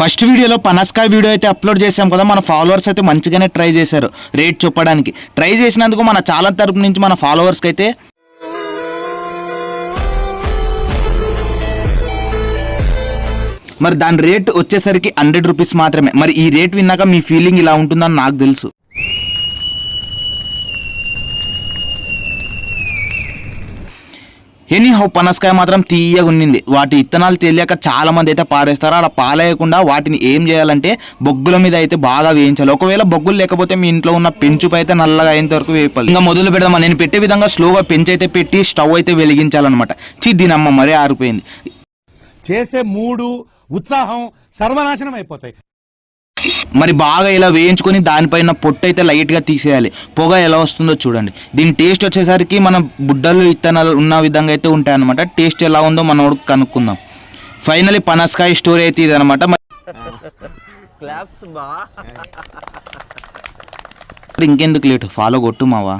First వీడియోలో పనసకాయ video అయితే అప్లోడ్ చేసాం కదా, మన ఫాలోవర్స్ అయితే మంచిగానే ట్రై చేశారు రేట్ చెప్పడానికి. ట్రై చేసినందుకు మన ఛానల్ తరపు నుంచి మన ఫాలోవర్స్కి అయితే మరి దాని రేట్ వచ్చేసరికి 100 రూపీస్ మాత్రమే. మరి ఈ రేట్ విన్నాక మీ ఫీలింగ్ ఇలా ఉంటుందని నాకు తెలుసు. ఎనీహౌ పనసకాయ మాత్రం తీయగా ఉన్నింది. వాటి ఇత్తనాలు తెలియక చాలా మంది అయితే పారేస్తారు. అలా పాలేయకుండా వాటిని ఏం చేయాలంటే బొగ్గుల మీద అయితే బాగా వేయించాలి. ఒకవేళ బొగ్గులు లేకపోతే మీ ఇంట్లో ఉన్న పెంచుపై అయితే నల్లగా అయ్యేంత వరకు వేపాలి. ఇంకా మొదలు పెడదామా. నేను పెట్టే విధంగా స్లోగా పెంచి అయితే పెట్టి స్టవ్ అయితే వెలిగించాలన్నమాట. దీనమ్మ మరీ ఆరిపోయింది. చేసే మూడు ఉత్సాహం సర్వనాశనం అయిపోతాయి. మరి బాగా ఇలా వేయించుకొని దానిపైన పొట్టు అయితే లైట్గా తీసేయాలి. పొగ ఎలా వస్తుందో చూడండి. దీని టేస్ట్ వచ్చేసరికి మన బుడ్డలు ఇత్తనాలు ఉన్న విధంగా అయితే ఉంటాయి అనమాట. టేస్ట్ ఎలా ఉందో మనం కనుక్కుందాం. ఫైనలీ పనసకాయ స్టోరీ అయితే ఇది అనమాట. ఇంకెందుకు లేటు, ఫాలో కొట్టు మావా.